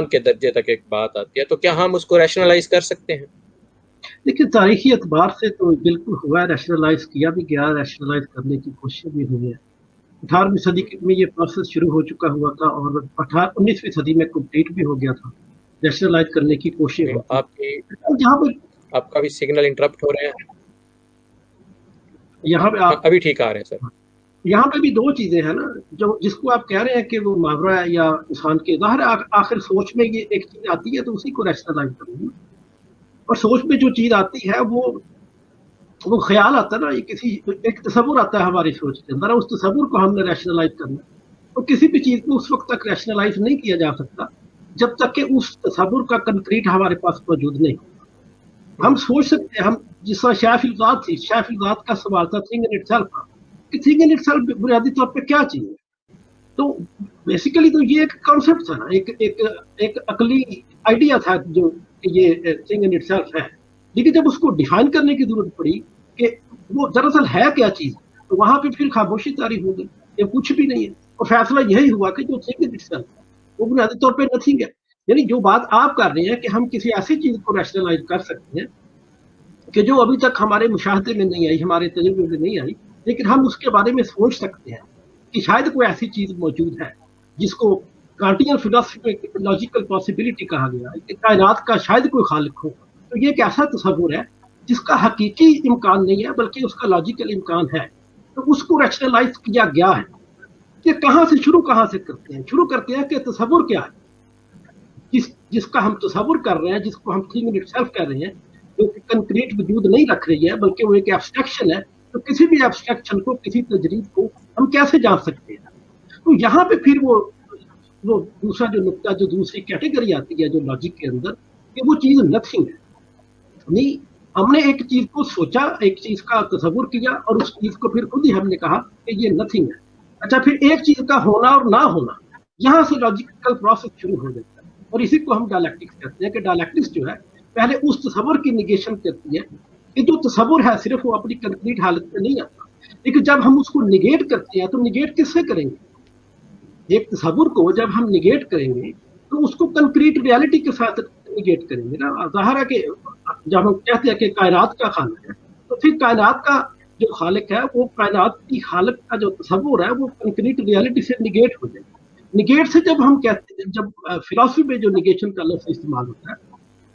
کے درجے تک ایک بات آتی ہے، تو کیا ہم اس کو ریشنلائز کر سکتے ہیں؟ دیکھیے تاریخی اعتبار سے تو بالکل ہوا ہے، ریشنلائز کیا بھی گیا، ریشنلائز کرنے کی کوششیں بھی ہوئی ہیں. 18ویں صدی میں یہ پروسیس شروع ہو چکا ہوا تھا اور 19ویں صدی میں کمپلیٹ بھی ہو گیا تھا. ریشنلائز کرنے کی کوشش ہوتی جہاں پہ آپ کا بھی سگنل انٹرپٹ ہو رہے ہیں. یہاں پہ ابھی ٹھیک آ رہے ہیں سر. یہاں پہ بھی دو چیزیں ہیں نا، جو جس کو آپ کہہ رہے ہیں کہ وہ محاورہ ہے یا انسان کے ظاہر آخر سوچ میں یہ ایک چیز آتی ہے تو اسی کو ریشنلائز کروں گی. اور سوچ میں جو چیز آتی ہے وہ خیال آتا ہے نا، یہ کسی ایک تصور آتا ہے ہماری سوچ کے اندر، اس تصور کو ہم نے ریشنلائز کرنا. اور کسی بھی چیز کو اس وقت تک ریشنلائز نہیں کیا جا سکتا جب تک کہ اس تصور کا کنکریٹ ہمارے پاس موجود نہیں. ہم سوچ سکتے ہیں، ہم جس طرح شیف الذات تھی، شیف الذات کا سوال تھا تھنگ ان اٹ سیلف کا، کہ تھنگ ان اٹ سیلف بنیادی طور پہ کیا چیز ہے. تو بیسیکلی تو یہ ایک کانسیپٹ تھا نا، ایک عقلی آئیڈیا تھا جو یہ تھنگ ان اٹ سیلف ہے. لیکن جب اس کو ڈیفائن کرنے کی ضرورت پڑی کہ وہ دراصل ہے کیا چیز، تو وہاں پہ پھر خاموشی طاری ہو گئی، یہ کچھ بھی نہیں ہے. اور فیصلہ یہی ہوا کہ جو تھنگ ان اٹ سیلف ہے وہ بنیادی طور پہ نتھنگ ہے. یعنی جو بات آپ کر رہے ہیں کہ ہم کسی ایسی چیز کو ریشنلائز کر سکتے ہیں کہ جو ابھی تک ہمارے مشاہدے میں نہیں آئی، ہمارے تجربے میں نہیں آئی، لیکن ہم اس کے بارے میں سوچ سکتے ہیں کہ شاید کوئی ایسی چیز موجود ہے جس کو کانٹین فلسفی میں لاجیکل پاسبلٹی کہا گیا ہے کہ کائنات کا شاید کوئی خالق ہو. تو یہ ایک ایسا تصور ہے جس کا حقیقی امکان نہیں ہے بلکہ اس کا لاجیکل امکان ہے. تو اس کو ریشنلائز کیا گیا ہے. کہ کہاں سے شروع کرتے ہیں کہ تصور کیا ہے، جس کا ہم تصور کر رہے ہیں، جس کو ہم تھنگ ان اٹ سیلف کہہ رہے ہیں، جو کہ کنکریٹ وجود نہیں رکھ رہی ہے بلکہ وہ ایک ایبسٹریکشن ہے. تو کسی بھی ایبسٹریکشن کو، کسی تجرید کو ہم کیسے جان سکتے ہیں؟ تو یہاں پہ پھر وہ دوسرا جو نقطہ، جو دوسری کیٹیگری آتی ہے جو لاجک کے اندر، کہ وہ چیز نتھنگ ہے. نہیں، ہم نے ایک چیز کو سوچا، ایک چیز کا تصور کیا اور اس چیز کو پھر خود ہی ہم نے کہا کہ یہ نتھنگ ہے. اچھا، پھر ایک چیز کا ہونا اور نہ ہونا، یہاں سے لاجیکل پروسیس شروع ہو جاتا ہے. اور اسی کو ہم ڈائلیکٹکس کہتے ہیں کہ ڈائلیکٹکس جو ہے پہلے اس تصور کی نیگیشن کرتی ہے کہ جو تصور ہے صرف وہ اپنی کنکریٹ حالت میں نہیں آتا. لیکن جب ہم اس کو نیگیٹ کرتے ہیں تو نیگیٹ کس سے کریں گے؟ ایک تصور کو جب ہم نیگیٹ کریں گے تو اس کو کنکریٹ ریالٹی کے ساتھ نیگیٹ کریں گے نا. ظاہر ہے کہ جب ہم کہتے ہیں کہ کائنات کا خالق ہے تو پھر کائنات کا جو خالق ہے وہ کائنات کی خالق کا جو تصور ہے وہ کنکریٹ ریالٹی سے نیگیٹ ہو جائے گا. نیگیٹ سے جب ہم کہتے ہیں، جب فلسفی میں جو نیگیشن کا لفظ استعمال ہوتا ہے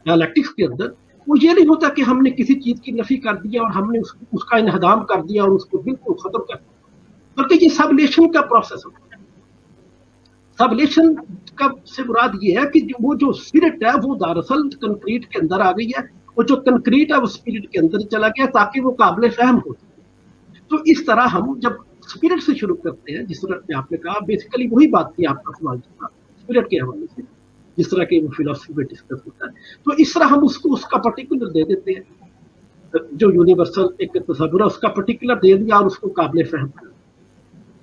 ڈائلیکٹکس کے اندر، وہ یہ نہیں ہوتا کہ ہم نے کسی چیز کی نفی کر دیا اور ہم نے اس کا انہدام کر دیا اور اس کو بالکل ختم کر دیا، بلکہ یہ سبلیشن کا پروسیس ہوتا ہے. سبلیشن کا سے مراد یہ ہے کہ وہ جو اسپرٹ ہے وہ دراصل کنکریٹ کے اندر آ گئی ہے، اور جو کنکریٹ ہے وہ اسپرٹ کے اندر چلا گیا تاکہ وہ قابل فہم ہو. تو اس طرح ہم جب اسپرٹ سے شروع کرتے ہیں، جس طرح آپ نے کہا، بیسیکلی وہی بات تھی آپ کا سوال تھا اسپرٹ کے حوالے سے، جس طرح کہ وہ فلسفی میں ڈسکس ہوتا ہے. تو اس طرح ہم اس کو اس کا پرٹیکولر دے دیتے ہیں، جو یونیورسل ایک تصور ہے اس کا پرٹیکولر دے دیا اور اس کو قابل فہم کر دیا.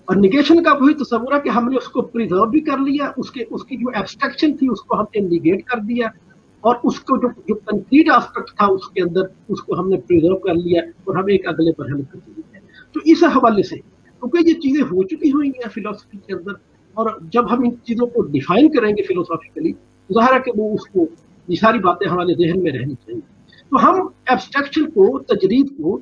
اور نیگیشن کا وہی تصور ہے کہ ہم نے اس کو پریزرو بھی کر لیا، اس کی جو ایبسٹریکشن تھی اس کو ہم نے نیگیٹ کر دیا، اور اس کو جو کنکریٹ آسپیکٹ تھا اس کے اندر اس کو ہم نے پریزرو کر لیا اور ہم ایک اگلے پر ہم کرتے ہیں. تو اس حوالے سے کیونکہ یہ چیزیں ہو چکی ہوئی ہیں فلسفی کے اندر، اور جب ہم ان چیزوں کو ڈیفائن کریں گے فلسفیکلی، ظاہر ہے کہ وہ اس کو یہ ساری باتیں ہمارے ذہن میں رہنی چاہیے. تو ہم ایبسٹریکشن کو، تجرید کو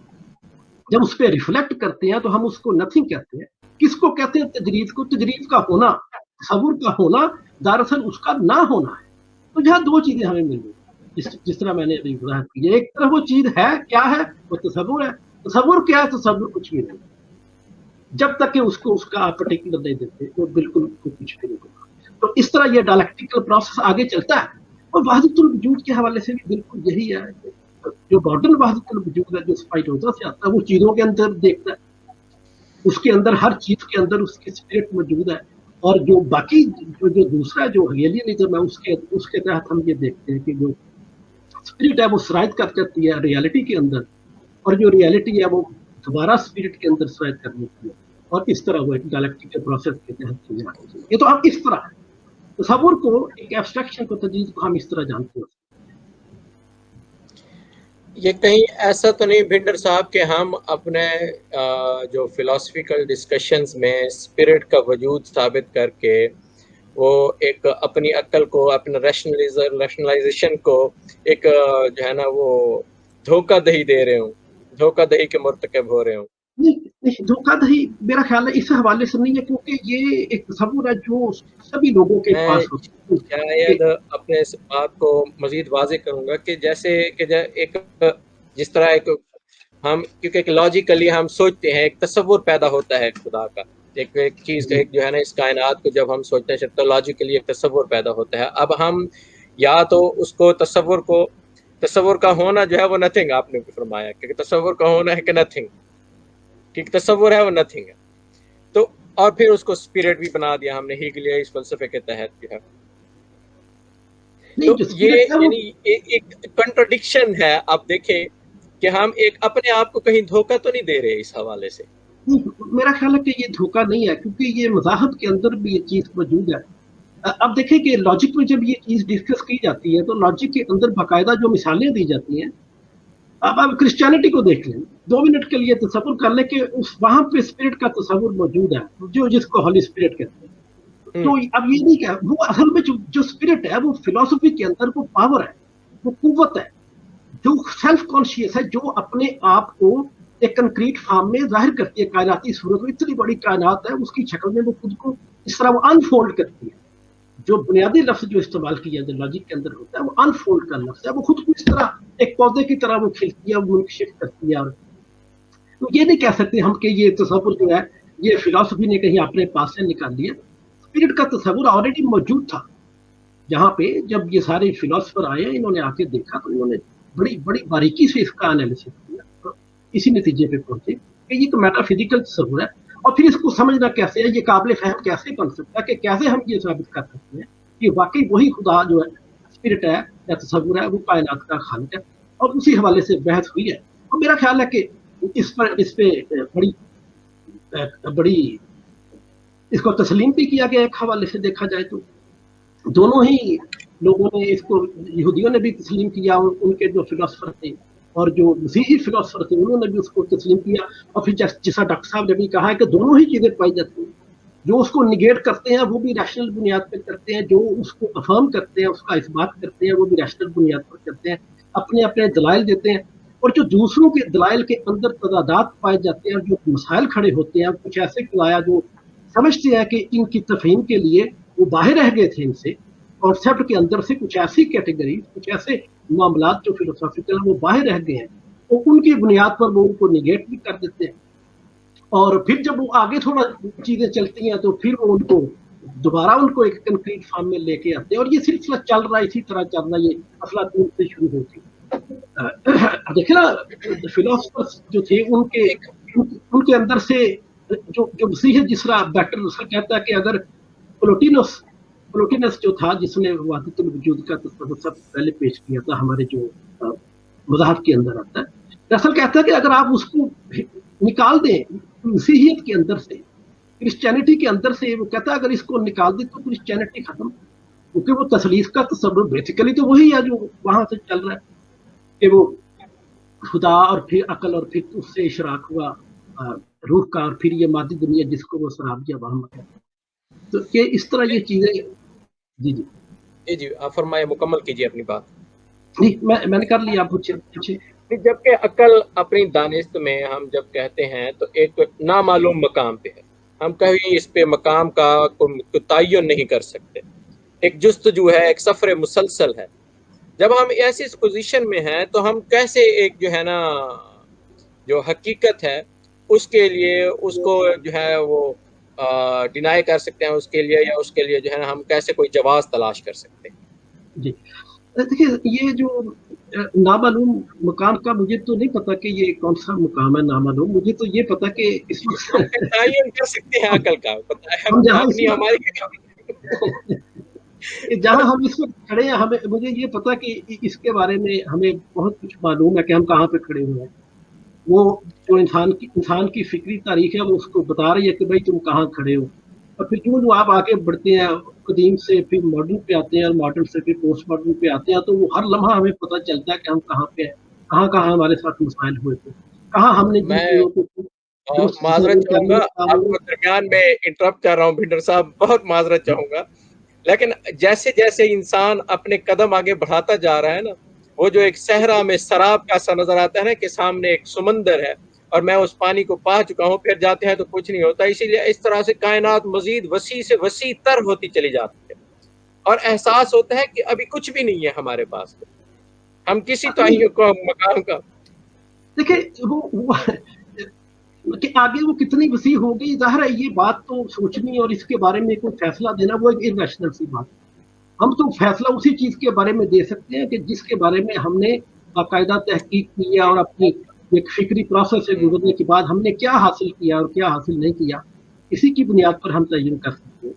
جب اس پہ ریفلیکٹ کرتے ہیں تو ہم اس کو نتھنگ کہتے ہیں. کس کو کہتے ہیں؟ تجرید کو. تجرید کا ہونا، تصور کا ہونا دراصل اس کا نہ ہونا ہے. تو یہاں دو چیزیں ہمیں مل گئی جس طرح میں نے ابھی وضاحت کی. ایک طرف وہ چیز ہے، کیا ہے؟ وہ تصور ہے. تصور کیا ہے؟ تصور کچھ بھی نہیں جب تک کہ اس کو اس کا پرٹیکولر نہیں دیتے، وہ بالکل کچھ بھی نہیں ہوگا. تو اس طرح یہ ڈائلیکٹیکل پروسیس آگے چلتا ہے. اور وحدت الوجود کے حوالے سے بھی بالکل یہی ہے. جو ماڈرن وحدت الوجود ہے جو اسپائنوزا سے آتا ہے، وہ چیزوں کے اندر دیکھتا ہے، اس کے اندر ہر چیز کے اندر اس کی اسپرٹ موجود ہے. اور جو باقی جو دوسرا جو ریئلٹیزم ہے اس کے تحت ہم یہ دیکھتے ہیں کہ جو اسپرٹ ہے وہ سرایت کرتی ہے ریالٹی کے اندر، اور جو ریالٹی ہے وہ دوبارہ اسپرٹ کے اندر سرایت کرنے کی ہے. اور اس طرح وہ ایک ڈائلیکٹیکل پروسیس کے تحت چیزیں آتی ہیں. یہ تو ہم اس طرح تصور کو، ایک ایبسٹریکشن کو، تجرید کو ہم اس طرح جانتے ہیں. یہ کہیں ایسا تو نہیں بھنڈر صاحب کہ ہم اپنے جو فلسفیکل ڈسکشنز میں اسپرٹ کا وجود ثابت کر کے وہ ایک اپنی عقل کو، اپنا ریشنلائزیشن کو ایک جو ہے نا وہ دھوکہ دہی دے رہے ہوں، دھوکہ دہی کے مرتکب ہو رہے ہوں. نہیں دھوکہ دہی میرا خیال ہے اس حوالے سے نہیں ہے، کیونکہ یہ ایک تصور ہے جو سبھی لوگوں کے میں پاس ہوتا ہے شاید اپنے اس بات کو مزید واضح کروں گا کہ جیسے کہ ایک جس طرح ایک ہم کیونکہ ایک لاجیکلی ہم سوچتے ہیں، ایک تصور پیدا ہوتا ہے خدا کا، ایک چیز کا، ایک جو ہے نا اس کائنات کو جب ہم سوچتے ہیں تو لاجیکلی ایک تصور پیدا ہوتا ہے. اب ہم یا تو اس کو تصور کا ہونا جو ہے وہ نتھنگ، آپ نے فرمایا کہ تصور کا ہونا ہے کہ نتھنگ، کہ تصور ہے وہ نتھنگ ہے. تو اور پھر اس کو اسپرٹ بھی بنا دیا ہم نے ہیگلیا اس فلسفے کے تحت جو ہے. تو نہیں جو یہ اسپرٹ ہے وہ یعنی ایک کنٹرڈکشن ہے. آپ دیکھیں کہ ہم ایک اپنے آپ کو کہیں دھوکہ تو نہیں دے رہے اس حوالے سے. میرا خیال ہے کہ یہ دھوکہ نہیں ہے، کیونکہ یہ مذاہب کے اندر بھی یہ چیز موجود ہے. اب دیکھیں کہ لاجک میں جب یہ چیز ڈسکس کی جاتی ہے تو لاجک کے اندر باقاعدہ جو مثالیں دی جاتی ہیں. اب کرسچینٹی کو دیکھ لیں، 2 منٹ کے لیے تصور کر لیں کہ وہاں پہ اسپرٹ کا تصور موجود ہے، جس کو ہولی اسپرٹ کہتے ہیں. تو اب یہ نہیں کہ وہ اصل میں جو اسپرٹ ہے وہ فلسفی کے اندر وہ پاور ہے، وہ قوت ہے جو سیلف کانشیس ہے، جو اپنے آپ کو ایک کنکریٹ فارم میں ظاہر کرتی ہے. کائناتی صورت میں اتنی بڑی کائنات ہے، اس کی شکل میں وہ خود کو اس طرح وہ انفولڈ کرتی ہے. جو بنیادی لفظ جو استعمال کیا جائے لاجک کے اندر ہوتا ہے وہ انفولڈ کا لفظ ہے. وہ خود کو اس طرح ایک پودے کی طرح وہ کھلتی ہے، وہ منکشف کرتی ہے. اور تو یہ نہیں کہہ سکتے ہم کہ یہ تصور جو ہے یہ فلسفی نے کہیں اپنے پاس سے نکال لیا. اسپرٹ کا تصور آلریڈی موجود تھا. جہاں پہ جب یہ سارے فلاسفر آئے ہیں، انہوں نے آ کے دیکھا تو انہوں نے بڑی بڑی باریکی سے اس کا انالیسس کیا، تو اسی نتیجے پہ پہنچے کہ یہ تو میٹا فزیکل تصور ہے. اور پھر اس کو سمجھنا کیسے ہے، یہ قابل فہم کیسے بن سکتا ہے، کہ کیسے ہم یہ ثابت کر سکتے ہیں کہ واقعی وہی خدا جو ہے اسپرٹ ہے یا تصور ہے وہ کائنات کا خالق ہے. اور اسی حوالے سے بحث ہوئی ہے. اور میرا خیال ہے کہ اس پہ بڑی اس کو تسلیم بھی کیا گیا. ایک حوالے سے دیکھا جائے تو دونوں ہی لوگوں نے اس کو، یہودیوں نے بھی تسلیم کیا، ان کے جو فلاسفر تھے اور جو مسیحی فلاسفر تھے انہوں نے بھی اس کو تسلیم کیا. اور پھر جیسا ڈاکٹر صاحب نے بھی کہا ہے کہ دونوں ہی چیزیں پائی جاتی ہیں. جو اس کو نگیٹ کرتے ہیں وہ بھی ریشنل بنیاد پہ کرتے ہیں، جو اس کو افرم کرتے ہیں، اس کا اثبات کرتے ہیں، وہ بھی ریشنل بنیاد پر کرتے ہیں، اپنے اپنے دلائل دیتے ہیں. اور جو دوسروں کے دلائل کے اندر تضادات پائے جاتے ہیں اور جو مسائل کھڑے ہوتے ہیں، کچھ ایسے قضایا جو سمجھتے ہیں کہ ان کی تفہیم کے لیے وہ باہر رہ گئے تھے، ان سے کانسیپٹ کے اندر سے کچھ ایسی کیٹیگری، کچھ ایسے معاملات جو فلسافیکل ہیں وہ باہر رہ گئے ہیں، تو ان کی بنیاد پر وہ ان کو نگیٹ بھی کر دیتے ہیں. اور پھر جب وہ آگے تھوڑا چیزیں چلتی ہیں تو پھر وہ ان کو دوبارہ ان کو ایک کنکریٹ فارم میں لے کے آتے ہیں. اور یہ سلسلہ چل رہا ہے، اسی طرح چل رہا ہے. یہ افلاطون سے شروع ہوتی دیکھیں نا فلاسفرز جو تھے ان کے اندر سے جو مسیحیت، جس طرح ڈاکٹر رسل کہتا ہے کہ اگر پلوٹینس جو تھا جس نے وحدت الوجود کا تصور سب سے پہلے پیش کیا تھا ہمارے جو مذاہب کے اندر آتا ہے، رسل کہتا ہے کہ اگر آپ اس کو نکال دیں مسیحیت کے اندر سے، کرسچینٹی کے اندر سے، وہ کہتا ہے اگر اس کو نکال دیں تو کرسچینٹی ختم، کیونکہ وہ تثلیث کا تصور بیسیکلی تو وہی ہے جو وہاں سے چل رہا ہے کہ وہ خدا اور پھر عقل اور پھر اس سے اشراق ہوا روح کا، اور پھر یہ مادی دنیا جس کو وہ سرابیہ وہم کہتے ہیں. تو کہ اس طرح یہ چیزیں. جی جی جی آپ فرمائے، مکمل کیجیے اپنی بات. نہیں میں نے کر لیا، آپ پوچھے. جبکہ عقل اپنی دانست میں ہم جب کہتے ہیں تو ایک نامعلوم مقام پہ ہے، ہم کہیں اس پہ مقام کا کوئی تعین نہیں کر سکتے. ایک جستجو ہے، ایک سفر مسلسل ہے. جب ہم ایسی پوزیشن میں ہیں تو ہم کیسے ایک جو ہے نا جو حقیقت ہے اس کے لیے اس کو جو ہے وہ ڈینائی کر سکتے ہیں، اس کے لیے یا اس کے لیے جو ہے نا ہم کیسے کوئی جواز تلاش کر سکتے ہیں. جی دیکھیے یہ جو نامعلوم مقام کا مجھے تو نہیں پتا کہ یہ کون سا مقام ہے نامعلوم. مجھے تو یہ پتا کہ اس وقت تعین کر سکتے ہیں عقل کا، ہم جہاں جہاں ہم اس وقت کھڑے ہیں، مجھے یہ پتا کہ اس کے بارے میں ہمیں بہت کچھ معلوم ہے کہ ہم کہاں پہ کھڑے ہوئے ہیں. وہ جو انسان کی فکری تاریخ ہے وہ اس کو بتا رہی ہے کہ بھائی تم کہاں کھڑے ہو. اور پھر جو آپ آگے بڑھتے ہیں قدیم سے پھر ماڈرن پہ آتے ہیں اور ماڈرن سے پھر پوسٹ ماڈرن پہ آتے ہیں، تو وہ ہر لمحہ ہمیں پتہ چلتا ہے کہ ہم کہاں پہ ہیں، کہاں ہمارے ساتھ مسائل ہوئے تھے، کہاں ہم نے میں درست معذرت چاہوں گا، آپ کو درمیان میں انٹرپٹ کر رہا ہوں بھنڈر صاحب، بہت معذرت چاہوں گا. لیکن جیسے جیسے انسان اپنے قدم آگے بڑھاتا جا رہا ہے نا، وہ جو ایک صحرا میں سراب کا سا نظر آتا ہے نا کہ سامنے ایک سمندر ہے اور میں اس پانی کو پا چکا ہوں، پھر جاتے ہیں تو کچھ نہیں ہوتا. اسی لیے اس طرح سے کائنات مزید وسیع سے وسیع تر ہوتی چلی جاتی ہے اور احساس ہوتا ہے کہ ابھی کچھ بھی نہیں ہے ہمارے پاس، ہم کسی تعین کو مقام کا. دیکھیں وہ کہ آگے وہ کتنی وسیع ہوگی، ظاہر ہے یہ بات تو سوچنی اور اس کے بارے میں کوئی فیصلہ دینا وہ ایک ریشنل سی بات ہے. ہم تو فیصلہ اسی چیز کے بارے میں دے سکتے ہیں کہ جس کے بارے میں ہم نے باقاعدہ تحقیق کی ہے اور اپنی ایک فکری پروسیس سے گزرنے کے بعد ہم نے کیا حاصل کیا اور کیا حاصل نہیں کیا، اسی کی بنیاد پر ہم تعین کر سکتے ہیں.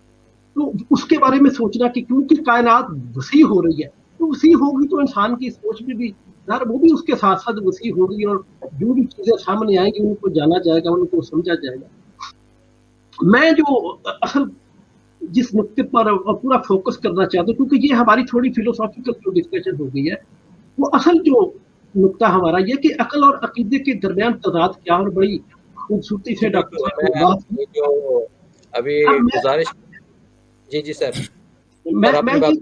تو اس کے بارے میں سوچنا کہ کیونکہ کائنات وسیع ہو رہی ہے تو وسیع ہوگی تو انسان کی سوچ میں بھی وہ بھی اس کے ساتھ ساتھ وسیع ہوگی اور جو بھی چیزیں سامنے آئیں گی ان کو جانا جائے گا، ان کو سمجھا جائے گا. میں جو اصل جس نقطے پر پورا فوکس کرنا چاہتا ہوں، کیونکہ یہ ہماری تھوڑی فلوسافیکل جو ڈسکشن ہو گئی ہے، وہ اصل جو نقطہ ہمارا یہ کہ عقل اور عقیدے کے درمیان تضاد کیا، اور بڑی خوبصورتی سے ڈاکٹر صاحب نے بات کی. میں جو ابھی اب گزارش، جی سر، میں سر اپنی بات.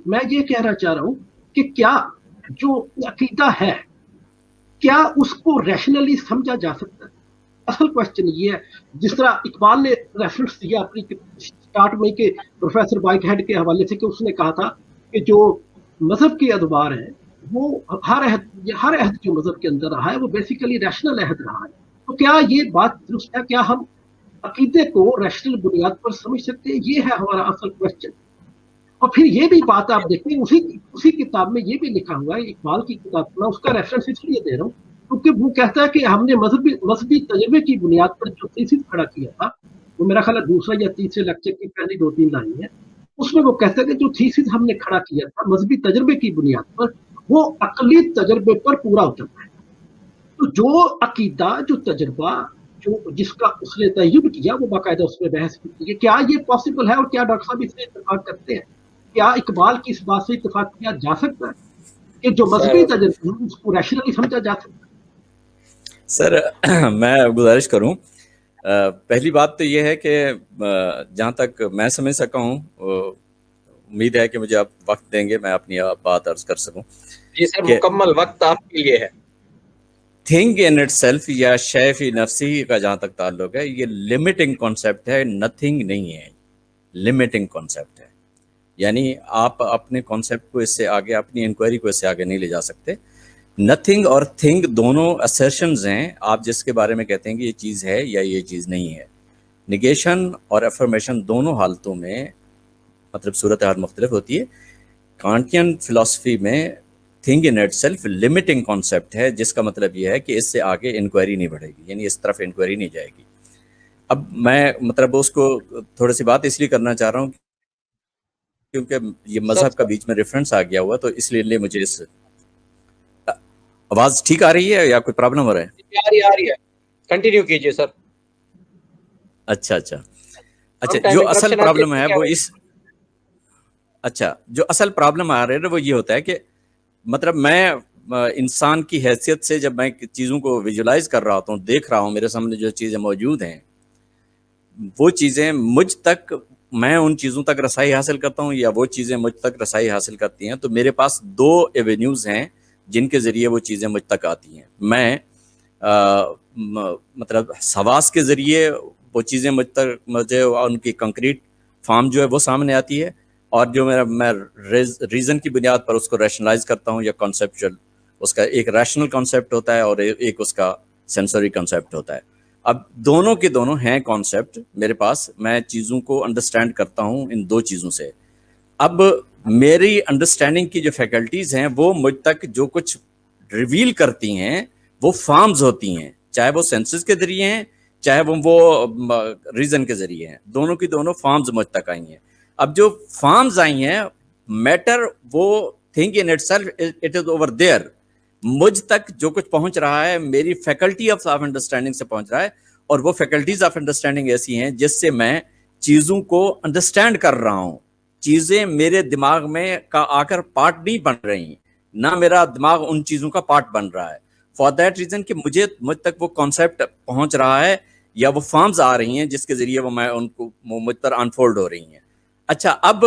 میں یہ کہنا چاہ رہا ہوں کہ کیا جو عقیدہ ہے کیا اس کو ریشنلی سمجھا جا سکتا ہے؟ اصل کوشچن یہ ہے. جس طرح اقبال نے ریفرنس دیا اپنی اسٹارٹ میں کہ پروفیسر وائٹ ہیڈ کے حوالے سے کہ اس نے کہا تھا کہ جو مذہب کے ادوار ہیں وہ ہر عہد جو مذہب کے اندر رہا ہے وہ بیسیکلی ریشنل عہد رہا ہے. تو کیا یہ بات درست ہے؟ کیا ہم عقیدے کو ریشنل بنیاد پر سمجھ سکتے ہیں؟ یہ ہے ہمارا اصل کوشچن. اور پھر یہ بھی بات آپ دیکھیں اسی کتاب میں یہ بھی لکھا ہوا ہے، اقبال کی کتاب میں اس کا ریفرنس اس لیے دے رہا ہوں کیونکہ وہ کہتا ہے کہ ہم نے مذہبی تجربے کی بنیاد پر جو تھیسس کھڑا کیا تھا، وہ میرا خیال ہے دوسرا یا تیسرے لیکچر کی پہلی 2-3 لائن ہے، اس میں وہ کہتا ہے کہ جو تھیسس ہم نے کھڑا کیا تھا مذہبی تجربے کی بنیاد پر وہ عقلی تجربے پر پورا اترتا ہے. تو جو عقیدہ، جو تجربہ، جس کا اس نے تعین کیا، وہ باقاعدہ اس میں بحث کی ہے. کیا یہ پاسبل ہے؟ اور کیا ڈاکٹر صاحب اس سے اتفاق کرتے ہیں؟ کیا اقبال کی اس بات سے اتفاق کیا جا سکتا ہے کہ جو مذہبی تجربہ ہے اس کو ریشنلی سمجھا جا سکتا ہے؟ سر میں گزارش کروں، پہلی بات تو یہ ہے کہ جہاں تک میں سمجھ سکا ہوں، امید ہے کہ مجھے آپ وقت دیں گے میں اپنی بات عرض کر سکوں. جی سر، مکمل وقت آپ کے لیے ہے. تھنگ ان اٹ سیلف یا شے فی نفسی کا جہاں تک تعلق ہے، یہ لمیٹنگ کانسیپٹ ہے، نتھنگ نہیں ہے، لمیٹنگ کانسیپٹ ہے. یعنی آپ اپنے کانسیپٹ کو اس سے آگے، اپنی انکوائری کو اس سے آگے نہیں لے جا سکتے. نتھنگ اور تھنگ دونوں assertions ہیں، آپ جس کے بارے میں کہتے ہیں کہ یہ چیز ہے یا یہ چیز نہیں ہے. نگیشن اور افرمیشن دونوں حالتوں میں مطلب صورتحال مختلف ہوتی ہے. کانٹین فلسفی میں thing in it self limiting concept ہے، جس کا مطلب یہ ہے کہ اس سے آگے انکوائری نہیں بڑھے گی، یعنی اس طرف انکوائری نہیں جائے گی. اب میں مطلب اس کو تھوڑی سی بات اس لیے کرنا چاہ رہا ہوں کیونکہ یہ مذہب کا بیچ میں ریفرنس آ گیا ہوا، تو اس لیے مجھے اس آواز ٹھیک آ رہی ہے یا کوئی پرابلم ہو رہا ہے؟ آ رہی ہے، کنٹینیو کیجئے سر. اچھا جو اصل پرابلم ہے وہ جو اصل پرابلم آ رہا ہے وہ یہ ہوتا ہے کہ مطلب میں انسان کی حیثیت سے جب میں چیزوں کو ویژولائز کر رہا ہوتا ہوں، دیکھ رہا ہوں، میرے سامنے جو چیزیں موجود ہیں وہ چیزیں مجھ تک، میں ان چیزوں تک رسائی حاصل کرتا ہوں یا وہ چیزیں مجھ تک رسائی حاصل کرتی ہیں. تو میرے پاس 2 ایونیوز ہیں جن کے ذریعے وہ چیزیں مجھ تک آتی ہیں. میں مطلب حواس کے ذریعے وہ چیزیں مجھے ان کی کنکریٹ فارم جو ہے وہ سامنے آتی ہے، اور جو میں ریزن کی بنیاد پر اس کو ریشنلائز کرتا ہوں یا کانسیپچل، اس کا ایک ریشنل کانسیپٹ ہوتا ہے اور ایک اس کا سینسوری کانسیپٹ ہوتا ہے. اب دونوں کے دونوں ہیں کانسیپٹ میرے پاس، میں چیزوں کو انڈرسٹینڈ کرتا ہوں ان 2 چیزوں سے. اب میری انڈرسٹینڈنگ کی جو فیکلٹیز ہیں وہ مجھ تک جو کچھ ریویل کرتی ہیں وہ فارمز ہوتی ہیں، چاہے وہ سینسز کے ذریعے ہیں چاہے وہ ریزن کے ذریعے ہیں. دونوں کی دونوں فارمز مجھ تک آئی ہیں. اب جو فارمز آئی ہیں، میٹر وہ thing in it self it is over there, مجھ تک جو کچھ پہنچ رہا ہے میری فیکلٹی آف انڈرسٹینڈنگ سے پہنچ رہا ہے، اور وہ فیکلٹیز آف انڈرسٹینڈنگ ایسی ہیں جس سے میں چیزوں کو انڈرسٹینڈ کر رہا ہوں. چیزیں میرے دماغ میں کا آ کر پارٹ نہیں بن رہی، نہ میرا دماغ ان چیزوں کا پارٹ بن رہا ہے. فار دیٹ ریزن کہ مجھ تک وہ کانسیپٹ پہنچ رہا ہے یا وہ فارمز آ رہی ہیں جس کے ذریعے وہ میں ان کو مجھ پر انفولڈ ہو رہی ہیں. اچھا اب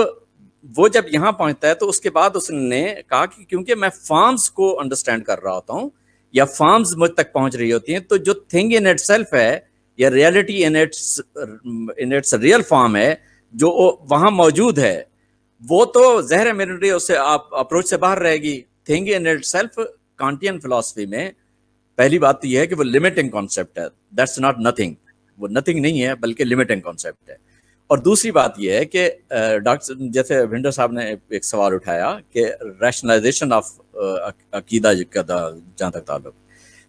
وہ جب یہاں پہنچتا ہے تو اس کے بعد اس نے کہا کہ کیونکہ میں فارمز کو انڈرسٹینڈ کر رہا ہوتا ہوں یا فارمز مجھ تک پہنچ رہی ہوتی ہیں، تو جو تھنگ ان اٹ سیلف ہے یا reality in its real form ہے جو وہاں موجود ہے، وہ تو ظاہر ہے میرے لیے اس سے آپ اپروچ سے باہر رہے گی. Thing in it self contained philosophy میں پہلی بات تو یہ ہے کہ وہ لمیٹنگ کانسیپٹ ہے. دیٹس ناٹ نتھنگ، وہ نتھنگ نہیں ہے بلکہ لمیٹنگ کانسیپٹ ہے. اور دوسری بات یہ ہے کہ ڈاکٹر جیسے بھنڈر صاحب نے ایک سوال اٹھایا کہ ریشنلائزیشن آف عقیدہ کا جہاں تک تعلق،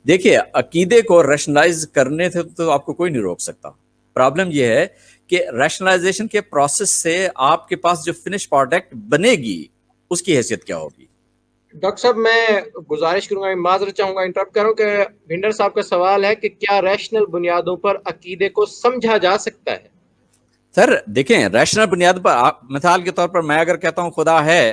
دیکھیے عقیدے کو ریشنلائز کرنے سے تو آپ کو کوئی نہیں روک سکتا. پرابلم یہ ہے کہ ریشنلائزیشن کے پروسیس سے آپ کے پاس جو فنش پروڈکٹ بنے گی اس کی حیثیت کیا ہوگی. ڈاکٹر صاحب میں گزارش کروں گا، معذرت چاہوں گا انٹرپٹ کروں کہ بھنڈر صاحب کا سوال ہے کہ کیا ریشنل بنیادوں پر عقیدے کو سمجھا جا سکتا ہے؟ سر دیکھیں ریشنل بنیاد پر مثال کے طور پر میں اگر کہتا ہوں خدا ہے،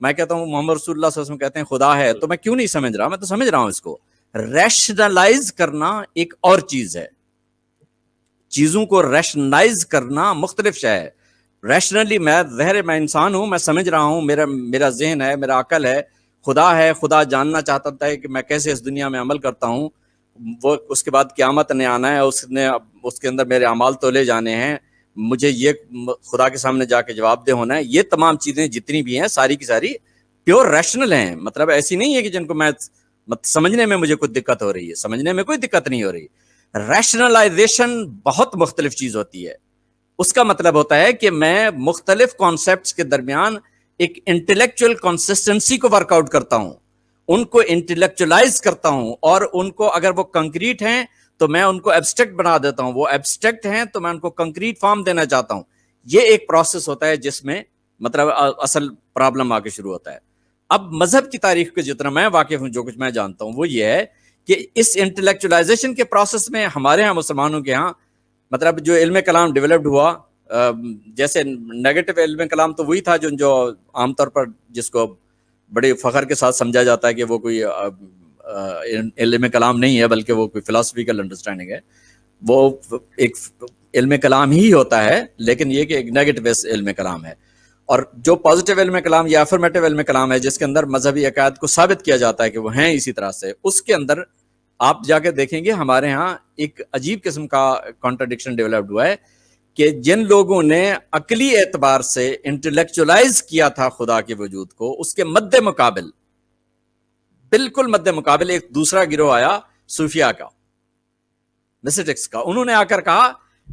میں کہتا ہوں محمد رسول اللہ صلی اللہ علیہ وسلم کہتے ہیں خدا ہے، تو میں کیوں نہیں سمجھ رہا؟ میں تو سمجھ رہا ہوں. اس کو ریشنلائز کرنا ایک اور چیز ہے، چیزوں کو ریشنلائز کرنا مختلف شے ہے. ریشنلی میں ظاہر میں انسان ہوں، میں سمجھ رہا ہوں، میرا ذہن ہے، میرا عقل ہے، خدا ہے، خدا جاننا چاہتا تھا کہ میں کیسے اس دنیا میں عمل کرتا ہوں، وہ اس کے بعد قیامت نے آنا ہے، اس کے اندر میرے اعمال تولے جانے ہیں، مجھے یہ خدا کے سامنے جا کے جواب دہ ہونا ہے. یہ تمام چیزیں جتنی بھی ہیں ساری کی ساری پیور ریشنل ہیں. مطلب ایسی نہیں ہے کہ جن کو میں سمجھنے میں مجھے کوئی دقت ہو رہی ہے، سمجھنے میں کوئی دقت نہیں ہو رہی. ریشنلائزیشن بہت مختلف چیز ہوتی ہے. اس کا مطلب ہوتا ہے کہ میں مختلف کانسیپٹس کے درمیان ایک انٹلیکچوئل کنسسٹنسی کو ورک آؤٹ کرتا ہوں، ان کو انٹلیکچولائز کرتا ہوں، اور ان کو اگر وہ کنکریٹ ہیں تو میں ان کو ایبسٹریکٹ بنا دیتا ہوں، وہ ایبسٹریکٹ ہیں تو میں ان کو کنکریٹ فارم دینا چاہتا ہوں. یہ ایک پروسیس ہوتا ہے جس میں مطلب اصل پرابلم آ کے شروع ہوتا ہے. اب مذہب کی تاریخ کے جتنا میں واقف ہوں، جو کچھ میں جانتا ہوں وہ یہ ہے کہ اس انٹلیکچولائزیشن کے پروسیس میں ہمارے ہاں مسلمانوں کے ہاں مطلب جو علم کلام ڈیولپڈ ہوا، جیسے نیگیٹو علم کلام تو وہی تھا جو عام طور پر جس کو بڑے فخر کے ساتھ سمجھا جاتا ہے کہ وہ کوئی علم کلام نہیں ہے بلکہ وہ کوئی فلاسفیکل انڈرسٹینڈنگ ہے. وہ ایک علم کلام ہی ہوتا ہے لیکن یہ کہ ایک نیگیٹو علم کلام ہے. اور جو پازیٹیو علم کلام یا افرمیٹو علم کلام ہے جس کے اندر مذہبی عقائد کو ثابت کیا جاتا ہے کہ وہ ہیں اسی طرح سے، اس کے اندر آپ جا کے دیکھیں گے ہمارے ہاں ایک عجیب قسم کا کانٹرڈکشن ڈیولپڈ ہوا ہے کہ جن لوگوں نے عقلی اعتبار سے انٹلیکچولائز کیا تھا خدا کے وجود کو، اس کے مد مقابل بالکل مد مقابل ایک دوسرا گروہ آیا صوفیہ کا، مسٹکس کا. انہوں نے آ کر کہا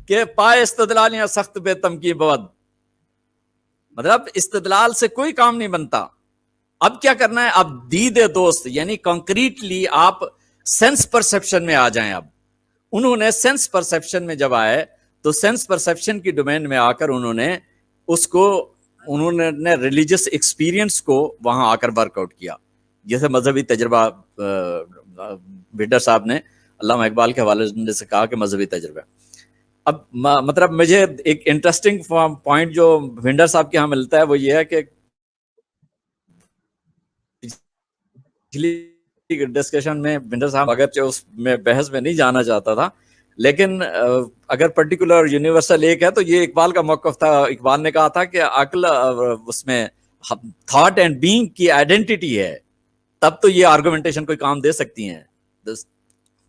کہ پائے استدلال یا سخت بے تمکی بود، مطلب استدلال سے کوئی کام نہیں بنتا. اب کیا کرنا ہے؟ اب دید دوست یعنی کنکریٹلی آپ سینس پرسپشن میں آ جائیں. اب انہوں نے سینس پرسپشن میں جب آئے تو سینس پرسپشن کی ڈومین میں آ کر انہوں نے ریلیجس ایکسپیرینس کو وہاں آ کر ورک آؤٹ کیا، جیسے مذہبی تجربہ بھنڈر صاحب نے علامہ اقبال کے حوالے سے کہا کہ مذہبی تجربہ. اب مطلب مجھے ایک انٹرسٹنگ پوائنٹ جو بھنڈر صاحب کے ہاں ملتا ہے وہ یہ ہے کہ ڈسکشن میں بھنڈر صاحب اگرچہ اس میں بحث میں نہیں جانا چاہتا تھا، لیکن اگر پرٹیکولر یونیورسل ایک ہے تو یہ اقبال کا موقف تھا. اقبال نے کہا تھا کہ عقل اس میں تھاٹ اینڈ بینگ کی آئیڈینٹی ہے، تب تو یہ آرگومنٹیشن کوئی کام دے سکتی ہیں.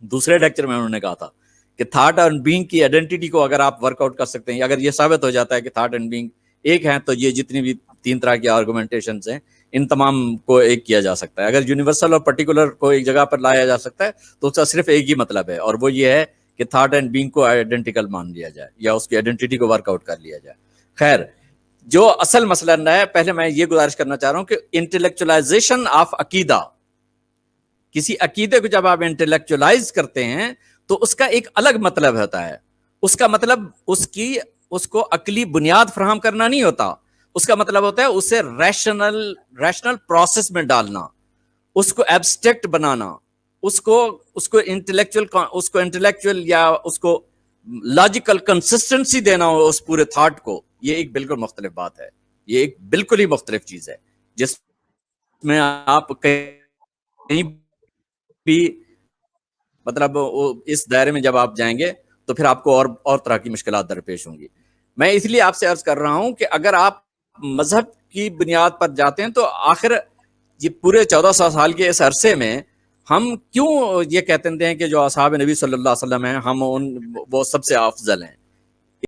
دوسرے لیکچر میں انہوں نے کہا تھا کہ تھاٹ اینڈ بینگ کی آئیڈینٹی کو اگر آپ ورک آؤٹ کر سکتے ہیں، اگر یہ ثابت ہو جاتا ہے کہ تھاٹ اینڈ بینگ ایک ہیں، تو یہ جتنی بھی 3 طرح کی آرگومنٹیشنز ہیں ان تمام کو ایک کیا جا سکتا ہے. اگر یونیورسل اور پرٹیکولر کو ایک جگہ پر لایا جا سکتا ہے تو اس کا صرف ایک ہی مطلب ہے، اور وہ یہ ہے کہ تھاٹ اینڈ بینگ کو آئیڈینٹیکل مان لیا جائے یا اس کی آئیڈینٹی کو ورک آؤٹ کر لیا جائے. خیر، جو اصل مسئلہ ہے، پہلے میں یہ گزارش کرنا چاہ رہا ہوں کہ انٹلیکچولائزیشن آف عقیدہ، کسی عقیدے کو جب آپ انٹلیکچولائز کرتے ہیں تو اس کا ایک الگ مطلب ہوتا ہے. اس کا مطلب اس کو عقلی بنیاد فراہم کرنا نہیں ہوتا، اس کا مطلب ہوتا ہے اسے ریشنل پروسیس میں ڈالنا، اس کو ایبسٹریکٹ بنانا، اس کو انٹلیکچوئل یا اس کو لاجیکل کنسسٹنسی دینا ہو اس پورے تھاٹ کو. یہ ایک بالکل مختلف بات ہے، یہ ایک بالکل ہی مختلف چیز ہے جس میں آپ کہیں بھی مطلب اس دائرے میں جب آپ جائیں گے تو پھر آپ کو اور طرح کی مشکلات درپیش ہوں گی. میں اس لیے آپ سے عرض کر رہا ہوں کہ اگر آپ مذہب کی بنیاد پر جاتے ہیں تو آخر یہ پورے 1400 سال کے اس عرصے میں ہم کیوں یہ کہتے ہیں کہ جو اصحاب نبی صلی اللہ علیہ وسلم ہیں ہم وہ سب سے افضل ہیں؟